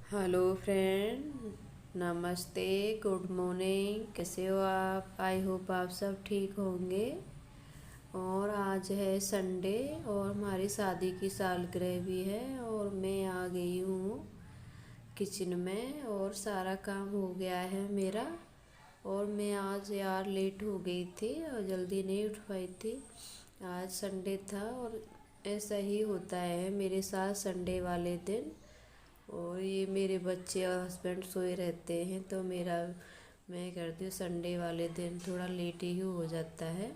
Hello friend, नमस्ते। Good morning. कैसे हो आप? आई होप आप सब ठीक होंगे। और आज है संडे और हमारी शादी की सालगिरह भी है और मैं आ गई हूँ किचन में और सारा काम हो गया है मेरा। और मैं आज यार लेट हो गई थी और जल्दी नहीं उठ पाई थी। आज संडे था और ऐसा ही होता है मेरे साथ संडे वाले दिन। और ये मेरे बच्चे और हस्बैंड सोए रहते हैं तो मेरा मैं करती हूँ संडे वाले दिन थोड़ा लेट ही हो जाता है।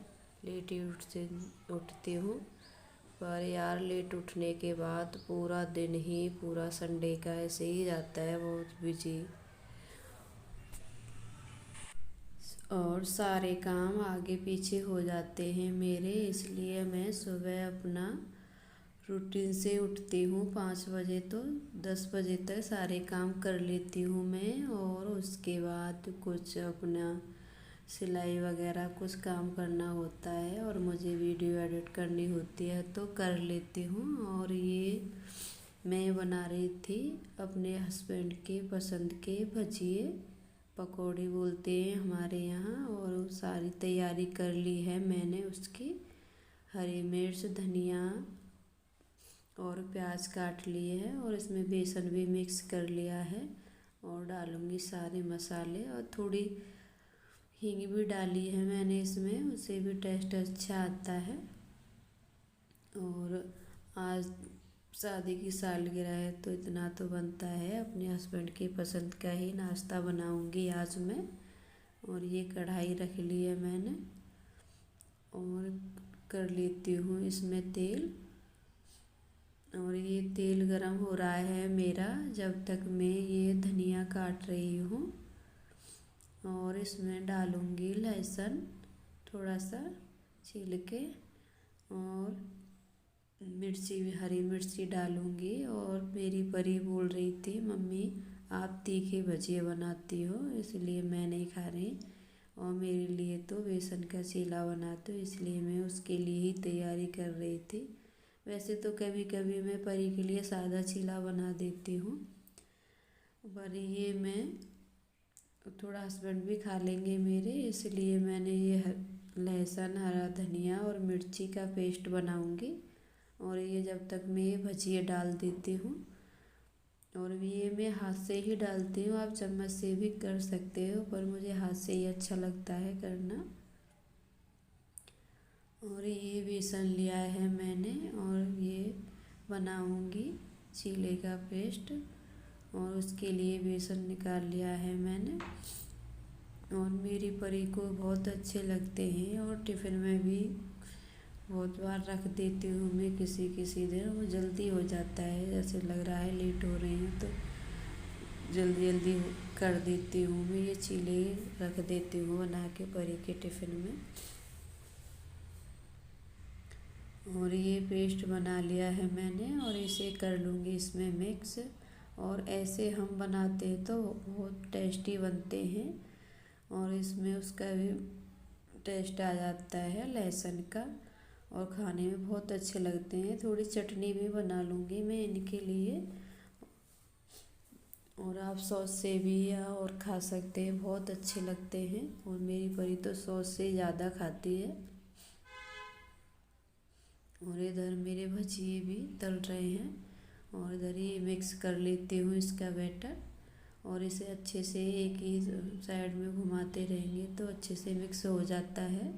लेट ही उठती हूँ। पर यार लेट उठने के बाद पूरा दिन ही पूरा संडे का ऐसे ही जाता है, बहुत बिजी। और सारे काम आगे पीछे हो जाते हैं मेरे, इसलिए मैं सुबह अपना रूटीन से उठती हूँ 5 बजे तो 10 बजे तक सारे काम कर लेती हूँ मैं। और उसके बाद कुछ अपना सिलाई वगैरह कुछ काम करना होता है और मुझे वीडियो एडिट करनी होती है तो कर लेती हूँ। और ये मैं बना रही थी अपने हस्बैंड के पसंद के भजिए, पकौड़े बोलते हैं हमारे यहाँ। और सारी तैयारी कर ली है मैंने उसकी। हरी मिर्च, धनिया और प्याज काट लिए हैं और इसमें बेसन भी मिक्स कर लिया है। और डालूँगी सारे मसाले और थोड़ी हींग भी डाली है मैंने इसमें, उससे भी टेस्ट अच्छा आता है। और आज शादी की सालगिरह है तो इतना तो बनता है, अपने हस्बैंड की पसंद का ही नाश्ता बनाऊंगी आज मैं। और ये कढ़ाई रख ली है मैंने और कर लेती हूँ इसमें तेल। और ये तेल गरम हो रहा है मेरा जब तक मैं ये धनिया काट रही हूँ। और इसमें डालूँगी लहसुन थोड़ा सा छील के, और मिर्ची भी, हरी मिर्ची डालूँगी। और मेरी परी बोल रही थी मम्मी आप तीखे भजिए बनाती हो इसलिए मैं नहीं खा रही, और मेरे लिए तो बेसन का चीला बनाते हो, इसलिए मैं उसके लिए ही तैयारी कर रही थी। वैसे तो कभी कभी मैं परी के लिए सादा चीला बना देती हूँ, पर ये मैं थोड़ा हस्बैंड भी खा लेंगे मेरे, इसलिए मैंने ये लहसुन, हरा धनिया और मिर्ची का पेस्ट बनाऊंगी। और ये जब तक मैं ये भजिए डाल देती हूँ। और ये मैं हाथ से ही डालती हूँ, आप चम्मच से भी कर सकते हो पर मुझे हाथ से ही अच्छा लगता है करना। और ये बेसन लिया है मैंने और ये बनाऊंगी चीले का पेस्ट। और उसके लिए बेसन निकाल लिया है मैंने। और मेरी परी को बहुत अच्छे लगते हैं और टिफ़िन में भी बहुत बार रख देती हूँ मैं, किसी किसी दिन वो जल्दी हो जाता है, जैसे लग रहा है लेट हो रही हैं तो जल्दी जल्दी कर देती हूँ मैं। ये चीले रख देती हूँ बना के परी के टिफ़िन में। और ये पेस्ट बना लिया है मैंने और इसे कर लूँगी इसमें मिक्स। और ऐसे हम बनाते हैं तो बहुत टेस्टी बनते हैं और इसमें उसका भी टेस्ट आ जाता है लहसुन का, और खाने में बहुत अच्छे लगते हैं। थोड़ी चटनी भी बना लूँगी मैं इनके लिए, और आप सॉस से भी या और खा सकते हैं, बहुत अच्छे लगते हैं। और मेरी परी तो सॉस से ज़्यादा खाती है। और इधर मेरे भजिए भी तल रहे हैं और इधर ये मिक्स कर लेती हूँ इसका बैटर। और इसे अच्छे से एक ही साइड में घुमाते रहेंगे तो अच्छे से मिक्स हो जाता है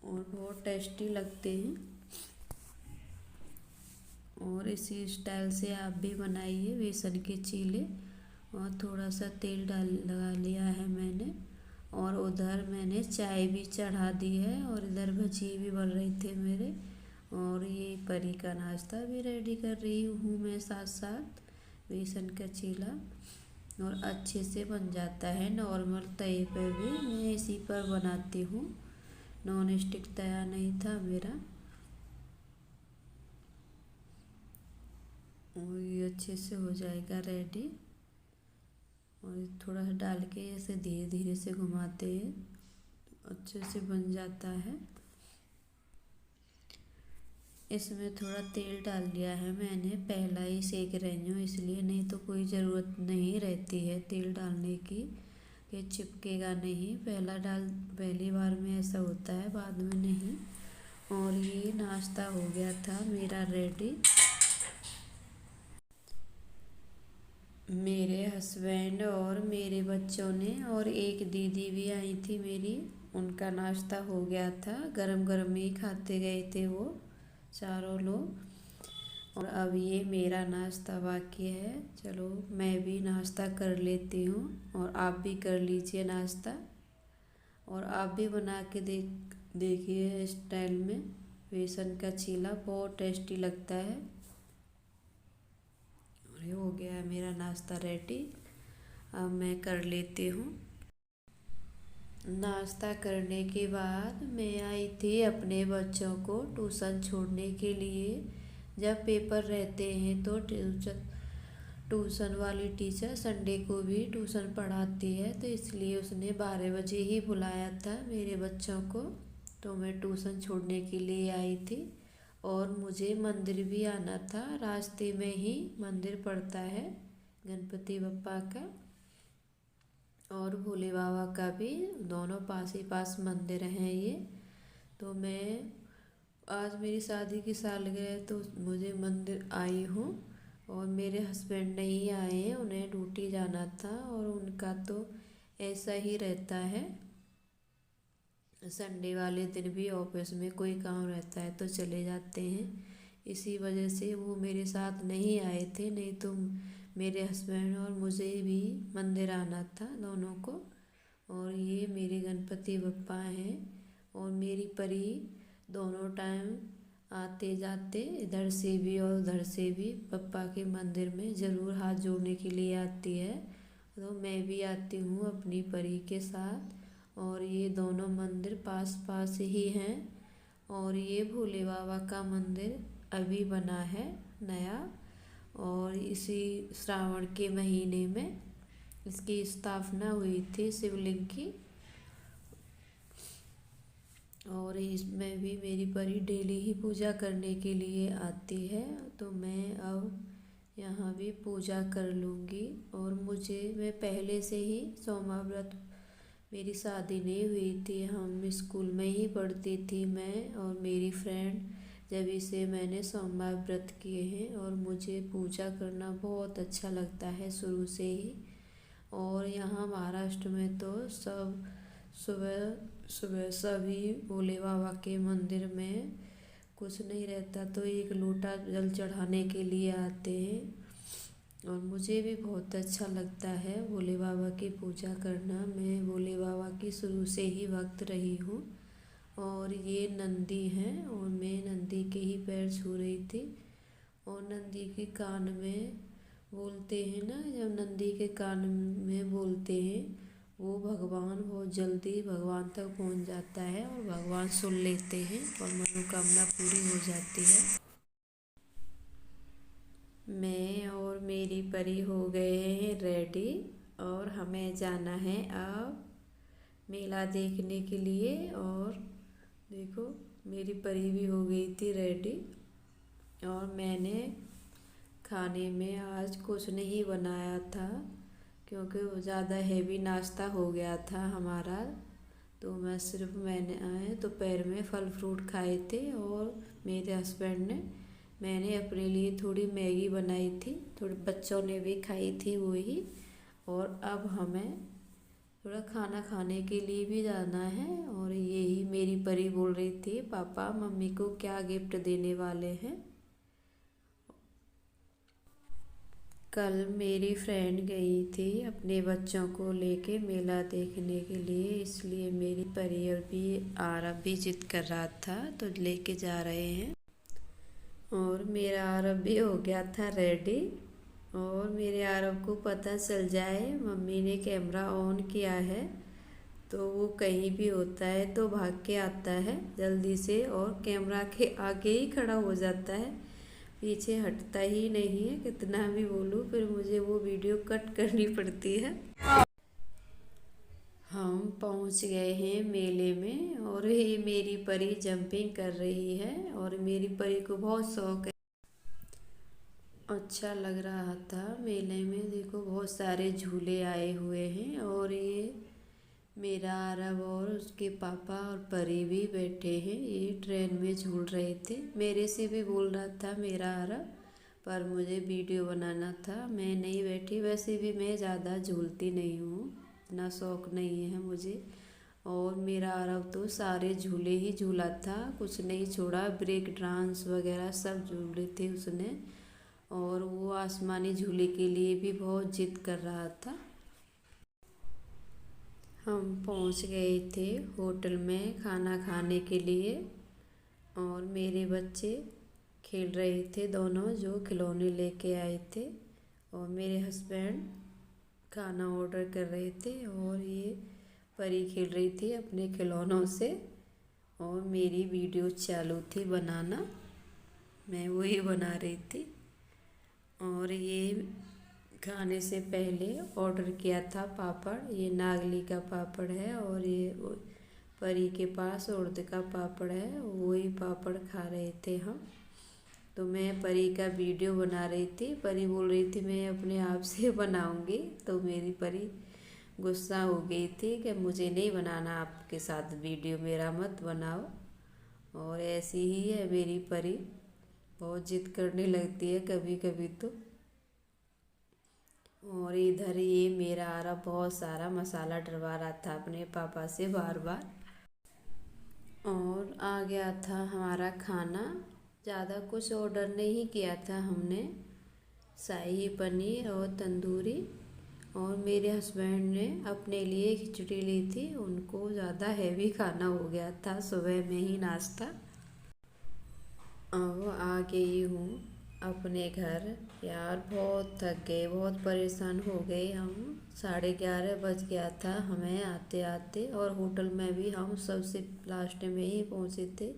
और बहुत टेस्टी लगते हैं। और इसी स्टाइल से आप भी बनाइए बेसन के चीले। और थोड़ा सा तेल डाल लगा लिया है मैंने। और उधर मैंने चाय भी चढ़ा दी है और इधर भजिए भी बन रहे थे मेरे। और ये परी का नाश्ता भी रेडी कर रही हूँ मैं साथ साथ, बेसन का चीला। और अच्छे से बन जाता है नॉर्मल तवे पे भी, मैं इसी पर बनाती हूँ, नॉन स्टिक तवा नहीं था मेरा। और ये अच्छे से हो जाएगा रेडी। और थोड़ा सा डाल के ऐसे धीरे धीरे से घुमाते हैं अच्छे से बन जाता है। इसमें थोड़ा तेल डाल दिया है मैंने, पहला ही सेक रही हूँ इसलिए, नहीं तो कोई ज़रूरत नहीं रहती है तेल डालने की, ये चिपकेगा नहीं। पहली बार में ऐसा होता है, बाद में नहीं। और ये नाश्ता हो गया था मेरा रेडी। मेरे हस्बैंड और मेरे बच्चों ने और एक दीदी भी आई थी मेरी, उनका नाश्ता हो गया था, गरम गरम ही खाते गए थे वो चारों लोग। और अब ये मेरा नाश्ता बाकी है। चलो मैं भी नाश्ता कर लेती हूँ और आप भी कर लीजिए नाश्ता, और आप भी बना के देखिए इस स्टाइल में। बेसन का चीला बहुत टेस्टी लगता है। और ये हो गया है मेरा नाश्ता रेडी, अब मैं कर लेती हूँ। नाश्ता करने के बाद मैं आई थी अपने बच्चों को ट्यूशन छोड़ने के लिए। जब पेपर रहते हैं तो ट्यूशन वाली टीचर संडे को भी ट्यूशन पढ़ाती है, तो इसलिए उसने 12 बजे ही बुलाया था मेरे बच्चों को, तो मैं ट्यूशन छोड़ने के लिए आई थी। और मुझे मंदिर भी आना था, रास्ते में ही मंदिर पड़ता है गणपति बप्पा का और भोले बाबा का भी, दोनों पास ही पास मंदिर हैं ये। तो मैं आज मेरी शादी की सालगिरह तो मुझे मंदिर आई हूँ, और मेरे हस्बैंड नहीं आए हैं, उन्हें ड्यूटी जाना था, और उनका तो ऐसा ही रहता है, संडे वाले दिन भी ऑफिस में कोई काम रहता है तो चले जाते हैं। इसी वजह से वो मेरे साथ नहीं आए थे, नहीं तो मेरे हस्बैंड और मुझे भी मंदिर आना था दोनों को। और ये मेरे गणपति बप्पा हैं और मेरी परी दोनों टाइम आते जाते, इधर से भी और उधर से भी पप्पा के मंदिर में ज़रूर हाथ जोड़ने के लिए आती है। तो मैं भी आती हूँ अपनी परी के साथ, और ये दोनों मंदिर पास पास ही हैं। और ये भोले बाबा का मंदिर अभी बना है नया, और इसी श्रावण के महीने में इसकी स्थापना हुई थी शिवलिंग की। और इसमें भी मेरी परी डेली ही पूजा करने के लिए आती है, तो मैं अब यहाँ भी पूजा कर लूँगी। और मैं पहले से ही सोमवार व्रत, मेरी शादी नहीं हुई थी, हम स्कूल में ही पढ़ती थी मैं और मेरी फ्रेंड, जब से मैंने सोमवार व्रत किए हैं। और मुझे पूजा करना बहुत अच्छा लगता है शुरू से ही। और यहाँ महाराष्ट्र में तो सब सुबह सुबह सभी भोले बाबा के मंदिर में कुछ नहीं रहता तो एक लोटा जल चढ़ाने के लिए आते हैं, और मुझे भी बहुत अच्छा लगता है भोले बाबा की पूजा करना। मैं भोले बाबा की शुरू से ही भक्त रही हूँ। और ये नंदी हैं, और मैं नंदी के ही पैर छू रही थी। और नंदी के कान में बोलते हैं ना, जब नंदी के कान में बोलते हैं वो भगवान बहुत जल्दी भगवान तक पहुँच जाता है, और भगवान सुन लेते हैं और मनोकामना पूरी हो जाती है। मैं और मेरी परी हो गए हैं रेडी, और हमें जाना है अब मेला देखने के लिए। और देखो मेरी परी भी हो गई थी रेडी। और मैंने खाने में आज कुछ नहीं बनाया था, क्योंकि वो ज़्यादा हेवी नाश्ता हो गया था हमारा, तो मैंने आए दोपहर में फल फ्रूट खाए थे। और मेरे हस्बैंड ने, मैंने अपने लिए थोड़ी मैगी बनाई थी, थोड़े बच्चों ने भी खाई थी वही। और अब हमें थोड़ा खाना खाने के लिए भी जाना है। और यही मेरी परी बोल रही थी, पापा मम्मी को क्या गिफ्ट देने वाले हैं। कल मेरी फ्रेंड गई थी अपने बच्चों को लेके मेला देखने के लिए, इसलिए मेरी परी और भी आरब भी जिद कर रहा था तो लेके जा रहे हैं। और मेरा आरब भी हो गया था रेडी। और मेरे आरब को पता चल जाए मम्मी ने कैमरा ऑन किया है तो वो कहीं भी होता है तो भाग के आता है जल्दी से, और कैमरा के आगे ही खड़ा हो जाता है, पीछे हटता ही नहीं है। कितना भी बोलूँ फिर मुझे वो वीडियो कट करनी पड़ती है। हम पहुंच गए हैं मेले में और ये मेरी परी जंपिंग कर रही है और मेरी परी को बहुत शौक है। अच्छा लग रहा था मेले में। देखो बहुत सारे झूले आए हुए हैं और ये मेरा अरब और उसके पापा और परी भी बैठे हैं। ये ट्रेन में झूल रहे थे। मेरे से भी बोल रहा था मेरा अरब, पर मुझे वीडियो बनाना था, मैं नहीं बैठी। वैसे भी मैं ज़्यादा झूलती नहीं हूँ, इतना शौक नहीं है मुझे। और मेरा अरब तो सारे झूले ही झूला था, कुछ नहीं छोड़ा। ब्रेक डांस वगैरह सब झूले थे उसने। और वो आसमानी झूले के लिए भी बहुत जिद कर रहा था। हम पहुंच गए थे होटल में खाना खाने के लिए और मेरे बच्चे खेल रहे थे, दोनों जो खिलौने लेके आए थे। और मेरे हस्बैंड खाना ऑर्डर कर रहे थे और ये परी खेल रही थी अपने खिलौनों से। और मेरी वीडियो चालू थी बनाना, मैं वही बना रही थी। और ये खाने से पहले ऑर्डर किया था पापड़, ये नागली का पापड़ है और ये परी के पास उड़द का पापड़ है, वही पापड़ खा रहे थे हम। तो मैं परी का वीडियो बना रही थी, परी बोल रही थी मैं अपने आप से बनाऊंगी। तो मेरी परी गुस्सा हो गई थी कि मुझे नहीं बनाना आपके साथ वीडियो, मेरा मत बनाओ। और ऐसी ही है मेरी परी, बहुत जिद करने लगती है कभी कभी तो। और इधर ये मेरा अरब बहुत सारा मसाला डलवा रहा था अपने पापा से बार बार। और आ गया था हमारा खाना। ज़्यादा कुछ ऑर्डर नहीं किया था हमने, शाही पनीर और तंदूरी। और मेरे हस्बैंड ने अपने लिए खिचड़ी ली थी, उनको ज़्यादा हैवी खाना हो गया था सुबह में ही नाश्ता। अब आ गई हूँ अपने घर। यार बहुत थक गए, बहुत परेशान हो गए हम। 11:30 बज गया था हमें आते आते और होटल में भी हम सबसे लास्ट में ही पहुँचे थे।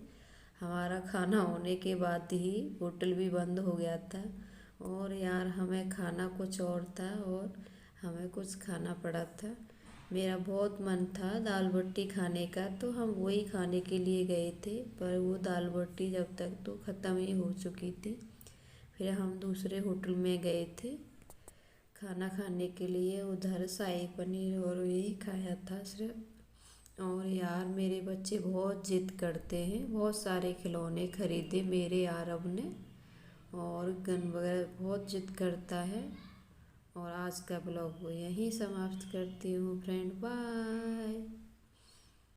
हमारा खाना होने के बाद ही होटल भी बंद हो गया था। और यार हमें खाना कुछ और था और हमें कुछ खाना पड़ा था। मेरा बहुत मन था दाल बट्टी खाने का, तो हम वही खाने के लिए गए थे, पर वो दाल बट्टी जब तक तो ख़त्म ही हो चुकी थी। फिर हम दूसरे होटल में गए थे खाना खाने के लिए, उधर शाही पनीर और यही खाया था सिर्फ। और यार मेरे बच्चे बहुत जिद करते हैं, बहुत सारे खिलौने खरीदे मेरे अरब ने और गन वगैरह बहुत जिद करता है। और आज का ब्लॉग को यहीं समाप्त करती हूँ फ्रेंड, बाय।